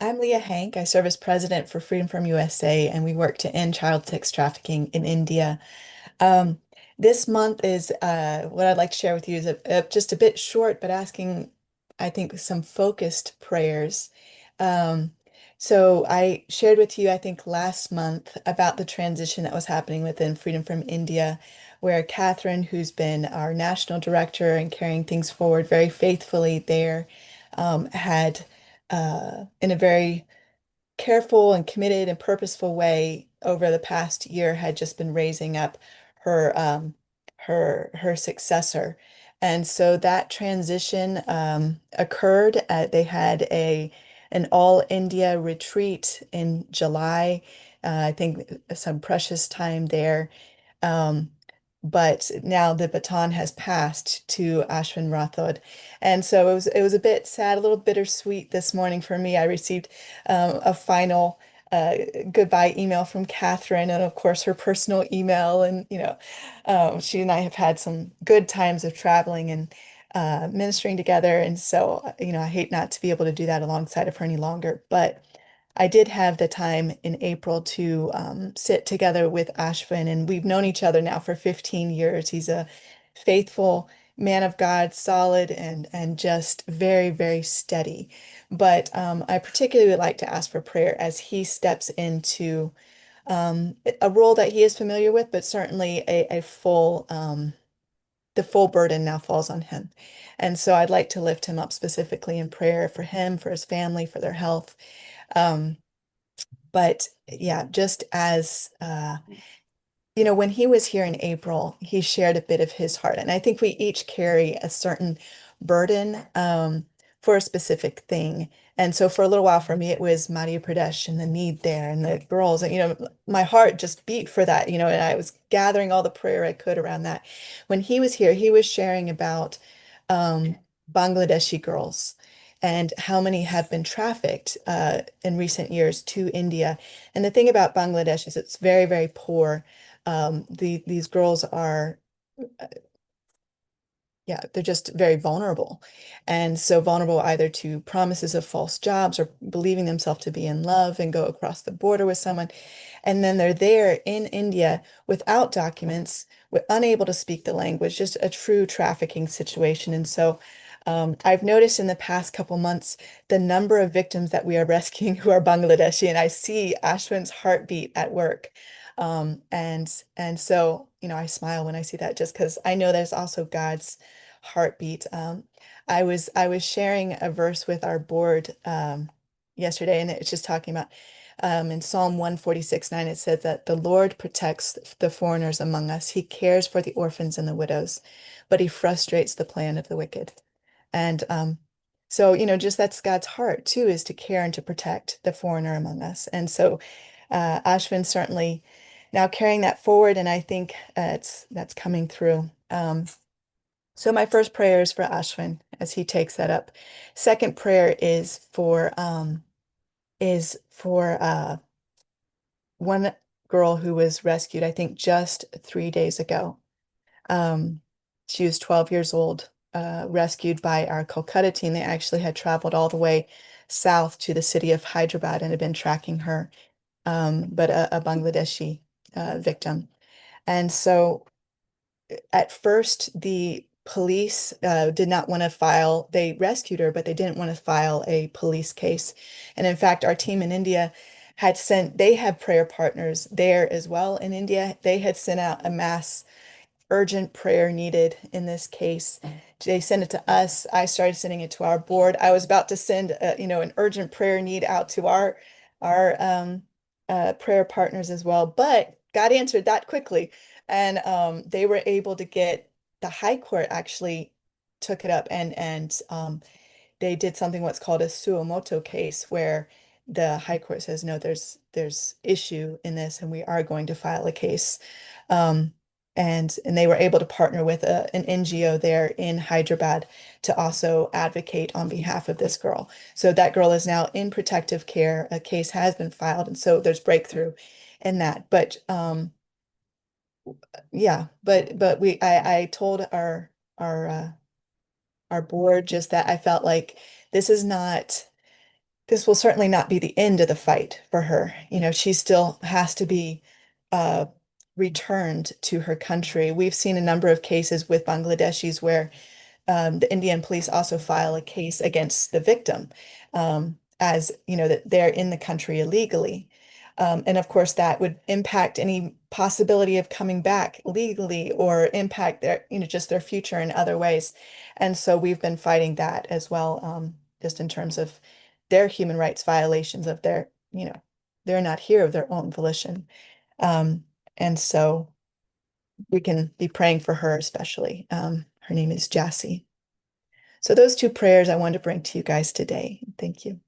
I'm Leah Henk. I serve as president for Freedom from USA, and we work to end child sex trafficking in India. Um, this month is what I'd like to share with you is just a bit short, but asking, I think, some focused prayers. Um, so I shared with you, I think, last month about the transition that was happening within Freedom from India, where Catherine, who's been our national director and carrying things forward very faithfully there, had in a very careful and committed and purposeful way over the past year had just been raising up her successor. And so that transition occurred. They had an all India retreat in July. I think some precious time there. Um, but now the baton has passed to Ashwin Rathod. And so it was a bit sad, a little bittersweet this morning for me. I received a final uh, goodbye email from Catherine, and of course her personal email. And she and I have had some good times of traveling and ministering together. And so I hate not to be able to do that alongside of her any longer. But I did have the time in April to sit together with Ashwin, and we've known each other now for 15 years. He's a faithful man of God, solid and just very, very steady. But I particularly would like to ask for prayer as he steps into a role that he is familiar with, but certainly a full the full burden now falls on him. And so I'd like to lift him up specifically in prayer for him, for his family, for their health. Um, but yeah, just as when he was here in April, he shared a bit of his heart. And I think we each carry a certain burden for a specific thing. And so for a little while for me, it was Madhya Pradesh and the need there and the girls. And, my heart just beat for that, and I was gathering all the prayer I could around that. When he was here, he was sharing about um, Bangladeshi girls and how many have been trafficked in recent years to India. And the thing about Bangladesh is it's very, very poor. These girls are, yeah, they're just very vulnerable. And so vulnerable either to promises of false jobs or believing themselves to be in love and go across the border with someone. And then they're there in India without documents, unable to speak the language, just a true trafficking situation. And so I've noticed in the past couple months the number of victims that we are rescuing who are Bangladeshi, and I see Ashwin's heartbeat at work. And so, I smile when I see that just because I know there's also God's heartbeat. I was sharing a verse with our board yesterday, and it's just talking about in Psalm 146:9, it says that the Lord protects the foreigners among us. He cares for the orphans and the widows, but he frustrates the plan of the wicked. And so, just that's God's heart too, is to care and to protect the foreigner among us. And so Ashwin certainly now carrying that forward, and I think that's coming through. So my first prayer is for Ashwin as he takes that up. Second prayer is for one girl who was rescued, I think just 3 days ago. Um, she was 12 years old, rescued by our Kolkata team. They actually had traveled all the way south to the city of Hyderabad and had been tracking her, but a Bangladeshi victim. And so at first, the police did not want to file, they rescued her, but they didn't want to file a police case. And in fact, our team in India they have prayer partners there as well in India. They had sent out a mass urgent prayer needed in this case. They sent it to us. I started sending it to our board. I was about to send an urgent prayer need out to our prayer partners as well, but God answered that quickly, and they were able to get the High Court actually took it up and they did something what's called a suo case where the High Court says, no, there's issue in this, and we are going to file a case. Um, and they were able to partner with an NGO there in Hyderabad to also advocate on behalf of this girl. So that girl is now in protective care. A case has been filed, and so there's breakthrough in that. But yeah, but I told our our board just that I felt like this is not. this will certainly not be the end of the fight for her. You know, she still has to be uh, returned to her country. We've seen a number of cases with Bangladeshis where the Indian police also file a case against the victim, as you know that they're in the country illegally. And of course, that would impact any possibility of coming back legally or impact their, you know, just their future in other ways. And so we've been fighting that as well, just in terms of their human rights violations of their, you know, they're not here of their own volition. Um, and so we can be praying for her especially. Her name is Jassy. So those two prayers I wanted to bring to you guys today. Thank you.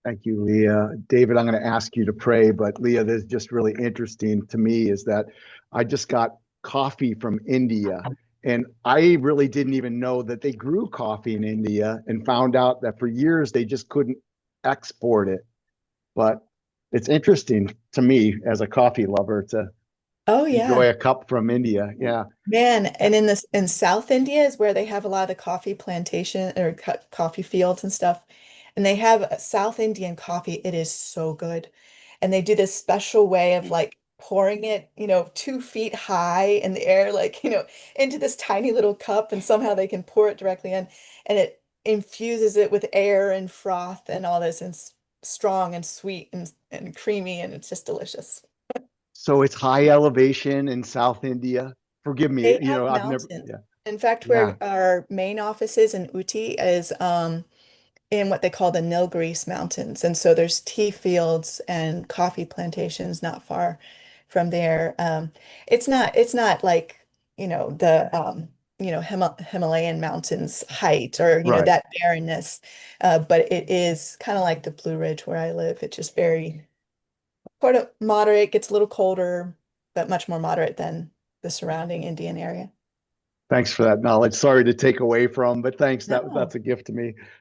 Thank you, Leah. David, I'm going to ask you to pray, but Leah, this is just really interesting to me is that I just got coffee from India, and I really didn't even know that they grew coffee in India, and found out that for years they just couldn't export it. But it's interesting to me as a coffee lover to Oh yeah. enjoy a cup from India. Yeah. Man, and in South India is where they have a lot of the coffee plantation or coffee fields and stuff. And they have a South Indian coffee. It is so good. And they do this special way of like pouring it, you know, 2 feet high in the air, like, you know, into this tiny little cup, and somehow they can pour it directly in, and it infuses it with air and froth and all this, and it's strong and sweet and creamy, and it's just delicious. So it's high elevation in South India. Forgive me, They have I've never, mountains. yeah, In fact, yeah. where our main office is in Uti is in what they call the Nilgiris Mountains. And so there's tea fields and coffee plantations not far from there. It's not like, you know, the you know, Himalayan mountains height or, you know, Right. that barrenness. But it is kind of like the Blue Ridge where I live. It's just very sort of moderate, gets a little colder, but much more moderate than the surrounding Indian area. Thanks for that knowledge. Sorry to take away from, but thanks. That's No. a gift to me.